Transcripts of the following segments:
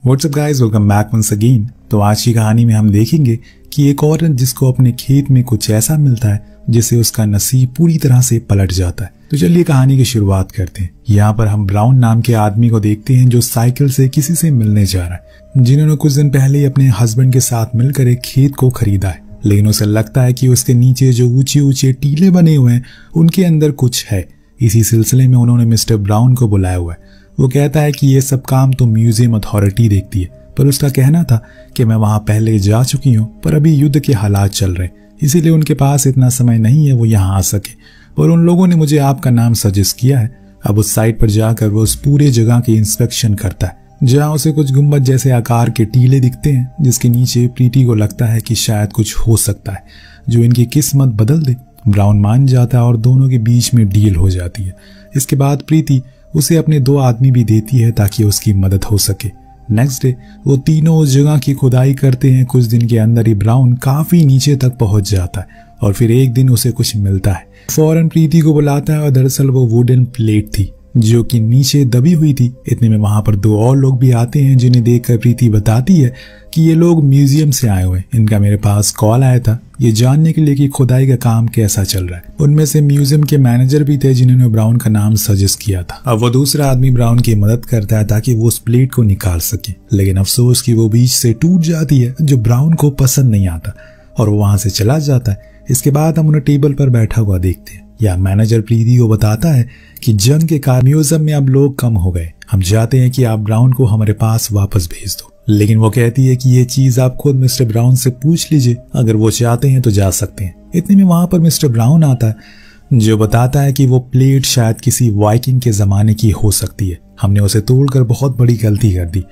WhatsApp guys, welcome back once again. तो आज की कहानी में हम देखेंगे कि एक औरत जिसको अपने खेत में कुछ ऐसा मिलता है जिससे उसका नसीब पूरी तरह से पलट जाता है। तो चलिए कहानी की शुरुआत करते हैं। यहाँ पर हम ब्राउन नाम के आदमी को देखते हैं जो साइकिल से किसी से मिलने जा रहा है, जिन्होंने कुछ दिन पहले ही अपने हस्बैंड के साथ मिलकर एक खेत को खरीदा है। लेकिन उसे लगता है कि उसके नीचे जो ऊंचे ऊंचे टीले बने हुए हैं उनके अंदर कुछ है। इसी सिलसिले में उन्होंने मिस्टर ब्राउन को बुलाया हुआ है। वो कहता है कि ये सब काम तो म्यूजियम अथॉरिटी देखती है, पर उसका कहना था कि मैं वहां पहले जा चुकी हूँ, पर अभी युद्ध के हालात चल रहे हैं, इसीलिए उनके पास इतना समय नहीं है वो यहाँ आ सके। और उन लोगों ने मुझे आपका नाम सजेस्ट किया है। अब उस साइट पर जाकर वो उस पूरे जगह की इंस्पेक्शन करता है, जहाँ उसे कुछ गुम्बद जैसे आकार के टीले दिखते हैं, जिसके नीचे प्रीति को लगता है कि शायद कुछ हो सकता है जो इनकी किस्मत बदल दे। ब्राउन मान जाता है और दोनों के बीच में डील हो जाती है। इसके बाद प्रीति उसे अपने 2 आदमी भी देती है ताकि उसकी मदद हो सके। नेक्स्ट डे वो तीनों उस जगह की खुदाई करते हैं। कुछ दिन के अंदर ही ब्राउन काफी नीचे तक पहुंच जाता है और फिर एक दिन उसे कुछ मिलता है। फौरन प्रीति को बुलाता है और दरअसल वो वुडन प्लेट थी जो कि नीचे दबी हुई थी। इतने में वहां पर 2 और लोग भी आते हैं, जिन्हें देखकर प्रीति बताती है कि ये लोग म्यूजियम से आए हुए हैं। इनका मेरे पास कॉल आया था ये जानने के लिए कि खुदाई का काम कैसा चल रहा है। उनमें से म्यूजियम के मैनेजर भी थे जिन्होंने ब्राउन का नाम सजेस्ट किया था। अब वो दूसरा आदमी ब्राउन की मदद करता है ताकि वो उस प्लेट को निकाल सके, लेकिन अफसोस कि वो बीच से टूट जाती है जो ब्राउन को पसंद नहीं आता और वो वहां से चला जाता है। इसके बाद हम उन्हें टेबल पर बैठा हुआ देखते हैं। या मैनेजर प्रीति को बताता है कि जंग के कारण म्यूजियम में अब लोग कम हो गए, हम चाहते हैं कि आप ब्राउन को हमारे पास वापस भेज दो। लेकिन वो कहती है कि ये चीज आप खुद मिस्टर ब्राउन से पूछ लीजिए, अगर वो चाहते हैं तो जा सकते हैं। इतने में वहां पर मिस्टर ब्राउन आता है जो बताता है कि वो प्लेट शायद किसी वाइकिंग के जमाने की हो सकती है, हमने उसे तोड़कर बहुत बड़ी गलती कर दी।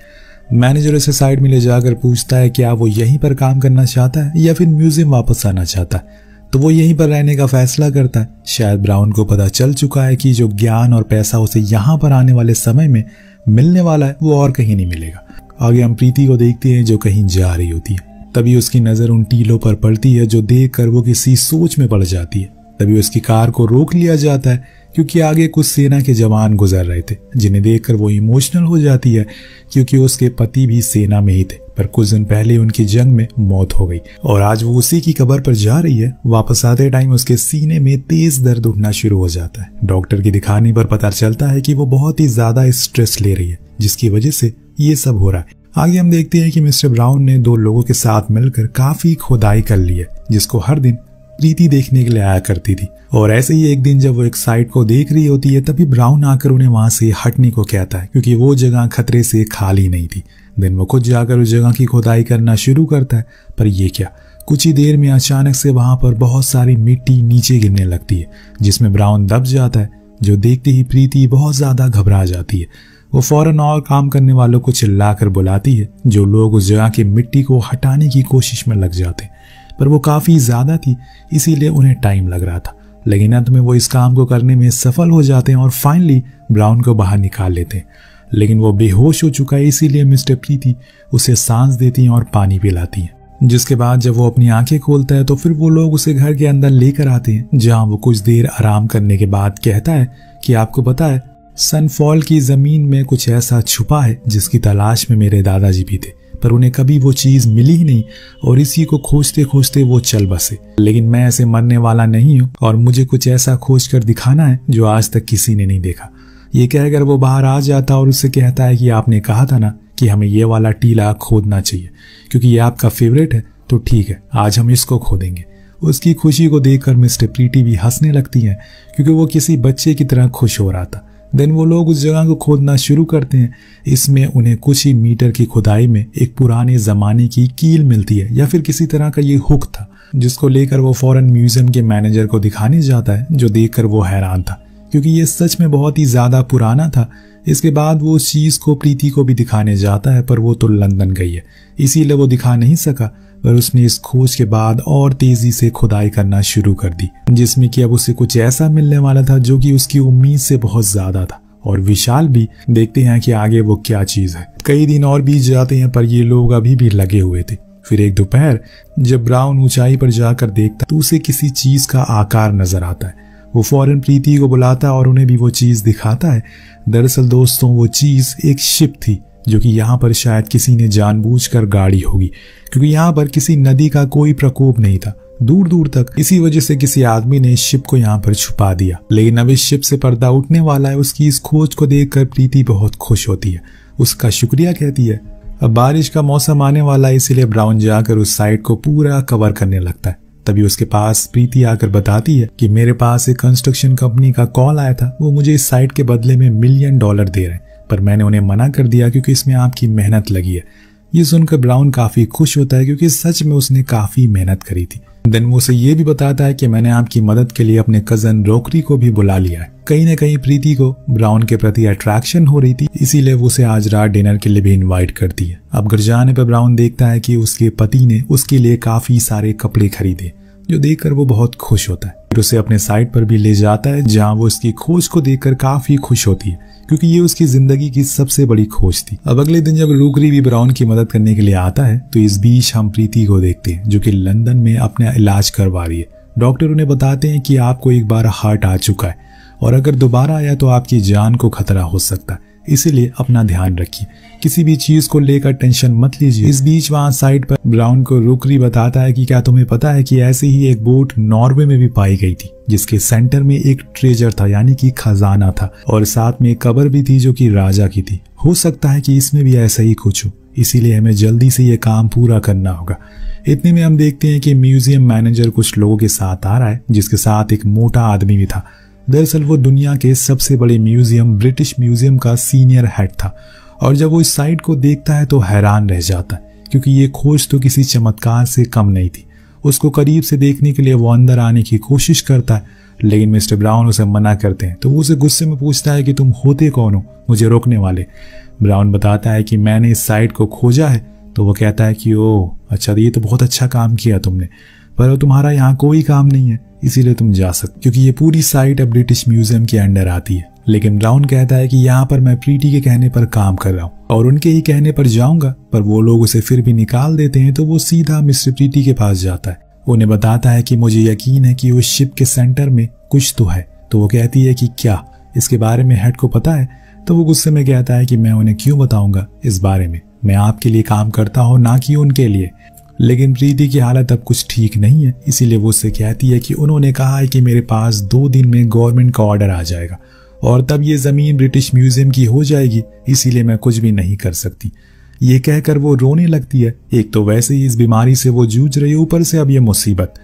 मैनेजर उसे साइड में ले जाकर पूछता है क्या वो यहीं पर काम करना चाहता है या फिर म्यूजियम वापस आना चाहता है। तो वो यहीं पर रहने का फैसला करता है। शायद ब्राउन को पता चल चुका है कि जो ज्ञान और पैसा उसे यहाँ पर आने वाले समय में मिलने वाला है वो और कहीं नहीं मिलेगा। आगे हम प्रीति को देखते हैं जो कहीं जा रही होती है। तभी उसकी नजर उन टीलों पर पड़ती है जो देखकर वो किसी सोच में पड़ जाती है। तभी उसकी कार को रोक लिया जाता है क्योंकि आगे कुछ सेना के जवान गुजर रहे थे, जिन्हें देखकर वो इमोशनल हो जाती है क्योंकि उसके पति भी सेना में ही थे, पर कुछ दिन पहले उनकी जंग में मौत हो गई और आज वो उसी की कब्र पर जा रही है। वापस आते टाइम उसके सीने में तेज दर्द उठना शुरू हो जाता है। डॉक्टर की दिखाने पर पता चलता है कि वो बहुत ही ज्यादा स्ट्रेस ले रही है, जिसकी वजह से ये सब हो रहा है। आगे हम देखते हैं कि मिस्टर ब्राउन ने 2 लोगों के साथ मिलकर काफी खुदाई कर ली है, जिसको हर दिन प्रीति देखने के लिए आया करती थी। और ऐसे ही एक दिन जब वो एक साइट को देख रही होती है तभी ब्राउन आकर उन्हें वहां से हटने को कहता है क्योंकि वो जगह खतरे से खाली नहीं थी। दिन वो खुद जाकर उस जगह की खुदाई करना शुरू करता है, पर ये क्या, कुछ ही देर में अचानक से वहां पर बहुत सारी मिट्टी नीचे गिरने लगती है, जिसमें ब्राउन दब जाता है, जो देखते ही प्रीति बहुत ज्यादा घबरा जाती है। वो फौरन और काम करने वालों को चिल्लाकर बुलाती है, जो लोग उस जगह की मिट्टी को हटाने की कोशिश में लग जाते, पर वो काफी ज्यादा थी इसीलिए उन्हें टाइम लग रहा था। लेकिन अंत में वो इस काम को करने में सफल हो जाते हैं और फाइनली ब्राउन को बाहर निकाल लेते हैं। लेकिन वो बेहोश हो चुका है, इसीलिए मिस्टर प्रीति उसे सांस देती हैं और पानी पिलाती हैं। जिसके बाद जब वो अपनी आंखें खोलता है तो फिर वो लोग उसे घर के अंदर लेकर आते हैं, जहां वो कुछ देर आराम करने के बाद कहता है कि आपको पता है सनफॉल की जमीन में कुछ ऐसा छुपा है जिसकी तलाश में मेरे दादाजी भी थे, पर उन्हें कभी वो चीज मिली ही नहीं और इसी को खोजते खोजते वो चल बसे। लेकिन मैं ऐसे मरने वाला नहीं हूँ और मुझे कुछ ऐसा खोज कर दिखाना है जो आज तक किसी ने नहीं देखा। ये कहकर वो बाहर आ जाता और उससे कहता है कि आपने कहा था ना कि हमें ये वाला टीला खोदना चाहिए क्योंकि ये आपका फेवरेट है, तो ठीक है आज हम इसको खोदेंगे। उसकी खुशी को देखकर मिस्टर प्रीति भी हंसने लगती है क्योंकि वो किसी बच्चे की तरह खुश हो रहा था। देन वो लोग उस जगह को खोदना शुरू करते हैं। इसमें उन्हें कुछ ही मीटर की खुदाई में एक पुराने जमाने की कील मिलती है या फिर किसी तरह का ये हुक था, जिसको लेकर वो फौरन म्यूजियम के मैनेजर को दिखाने जाता है, जो देखकर वो हैरान था क्योंकि ये सच में बहुत ही ज्यादा पुराना था। इसके बाद वो उस चीज को प्रीति को भी दिखाने जाता है, पर वो तो लंदन गई है इसीलिए वो दिखा नहीं सका, पर उसने इस खोज के बाद और तेजी से खुदाई करना शुरू कर दी, जिसमें कि अब उसे कुछ ऐसा मिलने वाला था जो कि उसकी उम्मीद से बहुत ज्यादा था और विशाल भी। देखते हैं कि आगे वो क्या चीज है। कई दिन और बीत जाते हैं पर ये लोग अभी भी लगे हुए थे। फिर एक दोपहर जब ब्राउन ऊंचाई पर जाकर देखता तो उसे किसी चीज का आकार नजर आता है। वो फौरन प्रीति को बुलाता और उन्हें भी वो चीज दिखाता है। दरअसल दोस्तों वो चीज एक शिप थी जो कि यहाँ पर शायद किसी ने जानबूझकर गाड़ी होगी, क्योंकि यहाँ पर किसी नदी का कोई प्रकोप नहीं था दूर दूर तक। इसी वजह से किसी आदमी ने इस शिप को यहाँ पर छुपा दिया। लेकिन अब इस शिप से पर्दा उठने वाला है। उसकी इस खोज को देखकर प्रीति बहुत खुश होती है, उसका शुक्रिया कहती है। अब बारिश का मौसम आने वाला है, इसीलिए ब्राउन जाकर उस साइट को पूरा कवर करने लगता है। तभी उसके पास प्रीति आकर बताती है कि मेरे पास एक कंस्ट्रक्शन कंपनी का कॉल आया था, वो मुझे इस साइट के बदले में $1 मिलियन दे रहे हैं, पर मैंने उन्हें मना कर दिया क्योंकि इसमें आपकी मेहनत लगी है। ये सुनकर ब्राउन काफी खुश होता है क्योंकि सच में उसने काफी मेहनत करी थी। देन वो उसे ये भी बताता है कि मैंने आपकी मदद के लिए अपने कजन रोकरी को भी बुला लिया है। कहीं न कहीं प्रीति को ब्राउन के प्रति अट्रैक्शन हो रही थी, इसीलिए वो उसे आज रात डिनर के लिए भी इनवाइट करती है। अब घर जाने पर ब्राउन देखता है कि उसके पति ने उसके लिए काफी सारे कपड़े खरीदे, जो देखकर वो बहुत खुश होता है। फिर उसे अपने साइट पर भी ले जाता है, जहां वो उसकी खोज को देखकर काफी खुश होती है, क्योंकि ये उसकी जिंदगी की सबसे बड़ी खोज थी। अब अगले दिन जब रोकरी भी ब्राउन की मदद करने के लिए आता है, तो इस बीच हम प्रीति को देखते हैं, जो कि लंदन में अपना इलाज करवा रही है। डॉक्टर उन्हें बताते हैं कि आपको एक बार हार्ट आ चुका है और अगर दोबारा आया तो आपकी जान को खतरा हो सकता है, इसीलिए अपना ध्यान रखिए, किसी भी चीज को लेकर टेंशन मत लीजिए। इस बीच वहां साइड पर ब्राउन को रोकरी बताता है कि क्या तुम्हें पता है कि ऐसे ही एक बोट नॉर्वे में भी पाई गई थी, जिसके सेंटर में एक ट्रेजर था, यानी कि खजाना था, और साथ में एक कब्र भी थी जो कि राजा की थी। हो सकता है कि इसमें भी ऐसा ही कुछ हो, इसीलिए हमें जल्दी से ये काम पूरा करना होगा। इतने में हम देखते हैं कि म्यूजियम मैनेजर कुछ लोगों के साथ आ रहा है, जिसके साथ एक मोटा आदमी भी था। दरअसल वो दुनिया के सबसे बड़े म्यूजियम ब्रिटिश म्यूजियम का सीनियर हेड था, और जब वो इस साइट को देखता है तो हैरान रह जाता है, क्योंकि ये खोज तो किसी चमत्कार से कम नहीं थी। उसको करीब से देखने के लिए वो अंदर आने की कोशिश करता है, लेकिन मिस्टर ब्राउन उसे मना करते हैं। तो वो उसे गुस्से में पूछता है कि तुम होते कौन हो मुझे रोकने वाले। ब्राउन बताता है कि मैंने इस साइट को खोजा है। तो वो कहता है कि ओह अच्छा, ये तो बहुत अच्छा काम किया तुमने, पर तुम्हारा यहाँ कोई काम नहीं है, इसीलिए तुम जा सकते, क्योंकि ये पूरी साइट अब ब्रिटिश म्यूजियम के अंडर आती है। लेकिन ब्राउन कहता है कि यहाँ पर मैं प्रीति के कहने पर काम कर रहा हूँ और उनके ही कहने पर जाऊंगा, पर वो लोग उसे फिर भी निकाल देते हैं। तो वो सीधा मिस्टर प्रीति के पास जाता है, उन्हें बताता है कि मुझे यकीन है कि उस शिप के सेंटर में कुछ तो है। तो वो कहती है कि क्या इसके बारे में हेड को पता है? तो वो गुस्से में कहता है कि मैं उन्हें क्यों बताऊंगा इस बारे में, मैं आपके लिए काम करता हूँ ना कि उनके लिए। लेकिन प्रीति की हालत अब कुछ ठीक नहीं है, इसीलिए वो उससे कहती है कि उन्होंने कहा है कि मेरे पास 2 दिन में गवर्नमेंट का ऑर्डर आ जाएगा और तब ये जमीन ब्रिटिश म्यूजियम की हो जाएगी, इसीलिए मैं कुछ भी नहीं कर सकती। ये कहकर वो रोने लगती है। एक तो वैसे ही इस बीमारी से वो जूझ रही है, ऊपर से अब ये मुसीबत।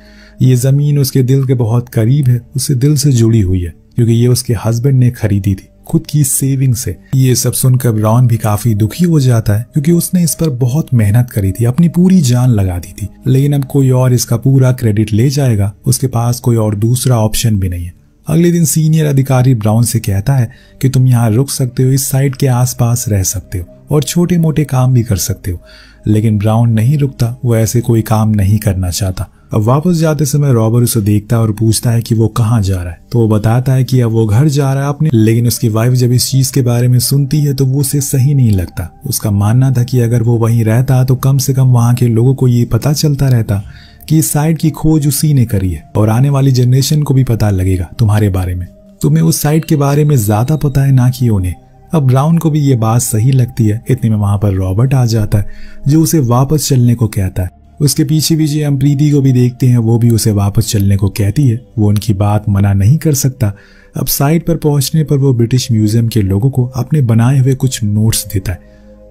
ये जमीन उसके दिल के बहुत करीब है, उससे दिल से जुड़ी हुई है, क्योंकि ये उसके हस्बैंड ने खरीदी थी खुद की सेविंग से। ये सब सुनकर ब्राउन भी काफी दुखी हो जाता है, क्योंकि उसने इस पर बहुत मेहनत करी थी, अपनी पूरी जान लगा दी थी। लेकिन अब कोई और इसका पूरा क्रेडिट ले जाएगा, उसके पास कोई और दूसरा ऑप्शन भी नहीं है। अगले दिन सीनियर अधिकारी ब्राउन से कहता है कि तुम यहाँ रुक सकते हो, इस साइट के आसपास रह सकते हो और छोटे मोटे काम भी कर सकते हो। लेकिन ब्राउन नहीं रुकता, वो ऐसे कोई काम नहीं करना चाहता। अब वापस जाते समय रॉबर उसे देखता है और पूछता है कि वो कहाँ जा रहा है। तो वो बताता है कि अब वो घर जा रहा है अपने। लेकिन उसकी वाइफ जब इस चीज के बारे में सुनती है तो वो उसे सही नहीं लगता। उसका मानना था कि अगर वो वहीं रहता तो कम से कम वहां के लोगों को ये पता चलता रहता कि इस साइट की खोज उसी ने करी है और आने वाली जनरेशन को भी पता लगेगा तुम्हारे बारे में। तुम्हें उस साइट के बारे में ज्यादा पता है ना कि उन्हें। अब ब्राउन को भी ये बात सही लगती है। इतने में वहां पर रॉबर्ट आ जाता है, जो उसे वापस चलने को कहता है। उसके पीछे पीछे हम प्रीति को भी देखते हैं, वो भी उसे वापस चलने को कहती है। वो उनकी बात मना नहीं कर सकता। अब साइट पर पहुंचने पर वो ब्रिटिश म्यूजियम के लोगों को अपने बनाए हुए कुछ नोट्स देता है,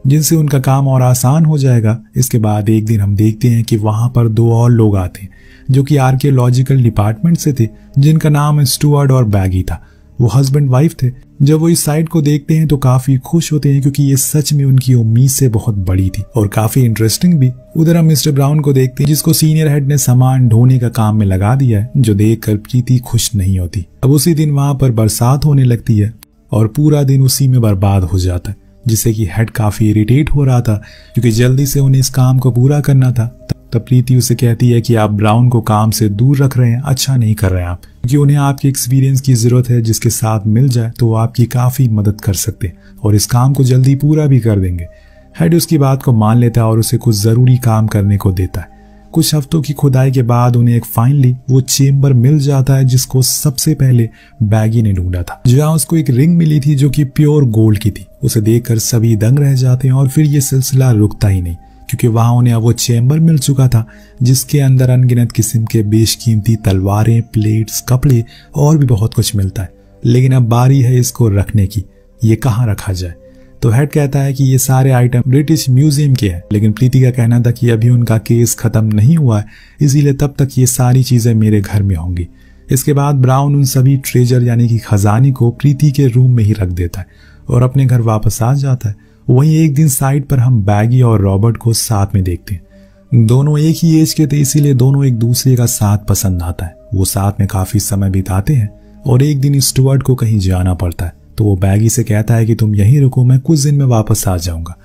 जिनसे उनका काम और आसान हो जाएगा। इसके बाद एक दिन हम देखते हैं कि वहां पर 2 और लोग आते हैं, जो कि आर्कियोलॉजिकल डिपार्टमेंट से थे, जिनका नाम स्टुअर्ट और बैगी था। वो हस्बैंड वाइफ थे। जब वो इस साइट को देखते हैं तो काफी खुश होते हैं, क्योंकि ये सच में उनकी उम्मीद से बहुत बड़ी थी और काफी इंटरेस्टिंग भी। उधर हम मिस्टर ब्राउन को देखते हैं, जिसको सीनियर हेड ने सामान ढोने का काम में लगा दिया है, जो देखकर प्रीति खुश नहीं होती। अब उसी दिन वहां पर बरसात होने लगती है और पूरा दिन उसी में बर्बाद हो जाता है, जिससे कि हेड काफी इरिटेट हो रहा था, क्योंकि जल्दी से उन्हें इस काम को पूरा करना था। तब प्रीति उसे कहती है कि आप ब्राउन को काम से दूर रख रहे हैं, अच्छा नहीं कर रहे हैं आप, क्योंकि उन्हें आपके एक्सपीरियंस की जरूरत है, जिसके साथ मिल जाए तो वो आपकी काफी मदद कर सकते हैं और इस काम को जल्दी पूरा भी कर देंगे। हेड उसकी बात को मान लेता है और उसे कुछ जरूरी काम करने को देता है। कुछ हफ्तों की खुदाई के बाद उन्हें एक फाइनली वो चेम्बर मिल जाता है, जिसको सबसे पहले बैगी ने ढूंढा था, जहां उसको एक रिंग मिली थी जो कि प्योर गोल्ड की थी उसे देखकर सभी दंग रह जाते हैं और फिर ये सिलसिला रुकता ही नहीं, क्योंकि वहां उन्हें अब वो चेम्बर मिल चुका था जिसके अंदर अनगिनत किस्म के बेशकीमती तलवारें, प्लेट्स, कपड़े और भी बहुत कुछ मिलता है। लेकिन अब बारी है इसको रखने की, ये कहाँ रखा जाए। तो हेड कहता है कि ये सारे आइटम ब्रिटिश म्यूजियम के हैं, लेकिन प्रीति का कहना था कि अभी उनका केस खत्म नहीं हुआ है, इसीलिए तब तक ये सारी चीजें मेरे घर में होंगी। इसके बाद ब्राउन उन सभी ट्रेजर यानी कि खजाने को प्रीति के रूम में ही रख देता है और अपने घर वापस आ जाता है। वहीं एक दिन साइड पर हम बैगी और रॉबर्ट को साथ में देखते हैं। दोनों एक ही एज के थे, इसीलिए दोनों एक दूसरे का साथ पसंद आता है। वो साथ में काफी समय बिताते हैं और एक दिन स्टुअर्ट को कहीं जाना पड़ता है, तो वो बैगी से कहता है कि तुम यहीं रुको, मैं कुछ दिन में वापस आ जाऊंगा।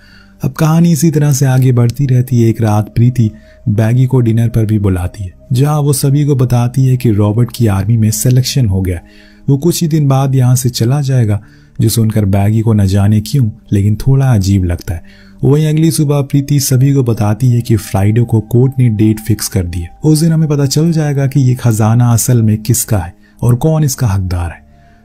अब कहानी इसी तरह से आगे बढ़ती रहती है। एक रात प्रीति बैगी को डिनर पर भी बुलाती है, जहां वो सभी को बताती है कि रॉबर्ट की आर्मी में सिलेक्शन हो गया, वो कुछ ही दिन बाद यहाँ से चला जाएगा, जो सुनकर बैगी को न जाने क्यों लेकिन थोड़ा अजीब लगता है। वहीं अगली सुबह प्रीति सभी को बताती है कि फ्राइडे को कोर्ट ने डेट फिक्स कर दी है। उस दिन हमें पता चल जाएगा कि ये खजाना असल में किसका है और कौन इसका हकदार है।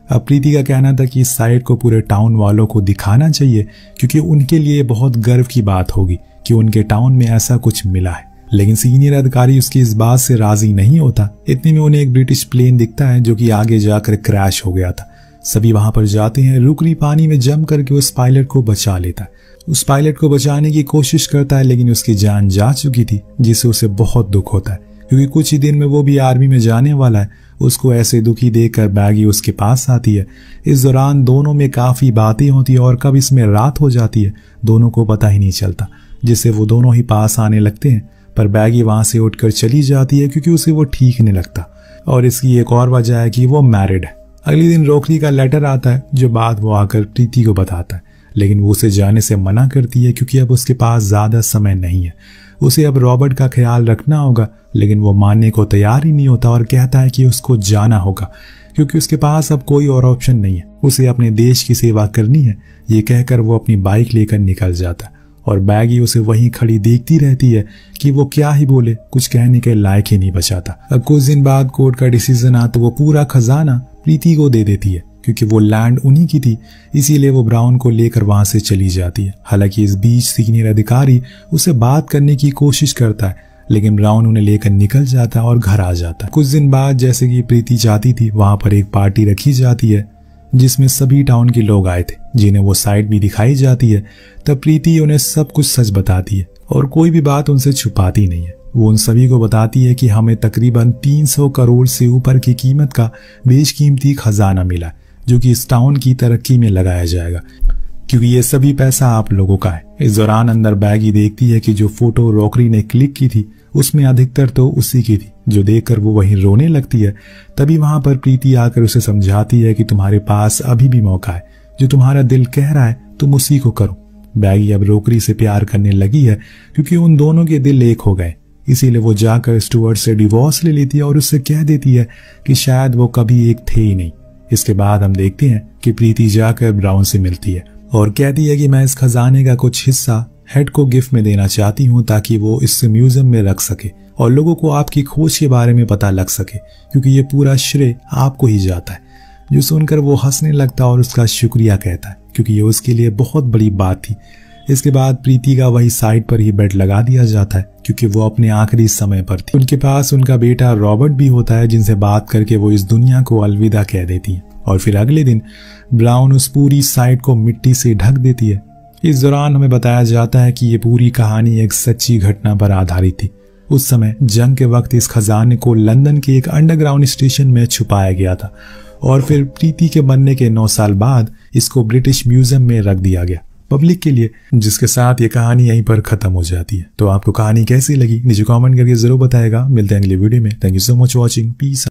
अब प्रीति का कहना था कि इस साइट को पूरे टाउन वालों को दिखाना चाहिए, क्योंकि उनके लिए बहुत गर्व की बात होगी कि उनके टाउन में ऐसा कुछ मिला है। लेकिन सीनियर अधिकारी उसकी इस बात से राजी नहीं होता। इतने में उन्हें एक ब्रिटिश प्लेन दिखता है जो कि आगे जाकर क्रैश हो गया था। सभी वहां पर जाते हैं। रुकरी पानी में जम करके उस पायलट को बचा लेता है। उस पायलट को बचाने की कोशिश करता है, लेकिन उसकी जान जा चुकी थी, जिससे उसे बहुत दुख होता है, क्योंकि कुछ ही दिन में वो भी आर्मी में जाने वाला है। उसको ऐसे दुखी देखकर बैगी उसके पास आती है। इस दौरान दोनों में काफी बातें होती है और कब इसमें रात हो जाती है दोनों को पता ही नहीं चलता, जिससे वो दोनों ही पास आने लगते हैं। पर बैगी वहां से उठकर चली जाती है क्योंकि उसे वो ठीक नहीं लगता, और इसकी एक और वजह है कि वो मैरिड है। अगले दिन रोकरी का लेटर आता है जो बात वो आकर प्रीति को बताता है, लेकिन वो उसे जाने से मना करती है क्योंकि अब उसके पास ज्यादा समय नहीं है। उसे अब रॉबर्ट का ख्याल रखना होगा, लेकिन वो मानने को तैयार ही नहीं होता और कहता है कि उसको जाना होगा क्योंकि उसके पास अब कोई और ऑप्शन नहीं है। उसे अपने देश की सेवा करनी है। ये कहकर वो अपनी बाइक लेकर निकल जाता है और बैगी उसे वहीं खड़ी देखती रहती है कि वो क्या ही बोले, कुछ कहने के लायक ही नहीं बचाता। अब कुछ दिन बाद कोर्ट का डिसीजन आता तो वो पूरा खजाना प्रीति को दे देती है, क्योंकि वो लैंड उन्हीं की थी, इसीलिए वो ब्राउन को लेकर वहां से चली जाती है। हालांकि इस बीच सीनियर अधिकारी उसे बात करने की कोशिश करता है, लेकिन ब्राउन उन्हें लेकर निकल जाता है और घर आ जाता है। कुछ दिन बाद जैसे कि प्रीति चाहती थी, वहां पर एक पार्टी रखी जाती है जिसमें सभी टाउन के लोग आए थे, जिन्हें वो साइट भी दिखाई जाती है। तब प्रीति उन्हें सब कुछ सच बताती है और कोई भी बात उनसे छुपाती नहीं है। वो उन सभी को बताती है कि हमें तकरीबन 300 करोड़ से ऊपर की कीमत का बेशकीमती खजाना मिला, जो कि इस टाउन की तरक्की में लगाया जाएगा, क्योंकि ये सभी पैसा आप लोगों का है। इस दौरान अंदर बैगी देखती है कि जो फोटो रोकरी ने क्लिक की थी उसमें अधिकतर तो उसी की थी, जो देखकर वो वहीं रोने लगती है। तभी वहां पर प्रीति आकर उसे समझाती है कि तुम्हारे पास अभी भी मौका है, जो तुम्हारा दिल कह रहा है तुम उसी को करो। बैगी अब रोकरी से प्यार करने लगी है क्योंकि उन दोनों के दिल एक हो गए, इसीलिए वो जाकर स्टुअर्ट से डिवोर्स ले लेती है और उससे कह देती है कि शायद वो कभी एक थे ही नहीं। इसके बाद हम देखते हैं कि प्रीति जाकर ब्राउन से मिलती है और कहती है कि मैं इस खजाने का कुछ हिस्सा हेड को गिफ्ट में देना चाहती हूँ, ताकि वो इस म्यूजियम में रख सके और लोगों को आपकी खोज के बारे में पता लग सके, क्योंकि ये पूरा श्रेय आपको ही जाता है। जो सुनकर वो हंसने लगता और उसका शुक्रिया कहता है, क्योंकि ये उसके लिए बहुत बड़ी बात थी। इसके बाद प्रीति का वही साइड पर ही बेड लगा दिया जाता है, क्योंकि वो अपने आखिरी समय पर थी। उनके पास उनका बेटा रॉबर्ट भी होता है, जिनसे बात करके वो इस दुनिया को अलविदा कह देती है। और फिर अगले दिन ब्राउन उस पूरी साइट को मिट्टी से ढक देती है। इस दौरान हमें बताया जाता है कि ये पूरी कहानी एक सच्ची घटना पर आधारित थी। उस समय जंग के वक्त इस खजाने को लंदन के एक अंडरग्राउंड स्टेशन में छुपाया गया था और फिर प्रीति के बनने के 9 साल बाद इसको ब्रिटिश म्यूजियम में रख दिया गया पब्लिक के लिए, जिसके साथ ये कहानी यहीं पर खत्म हो जाती है। तो आपको कहानी कैसी लगी नीचे कमेंट करके जरूर बताएगा। मिलते हैं अगले वीडियो में। Thank you so much watching. Piece.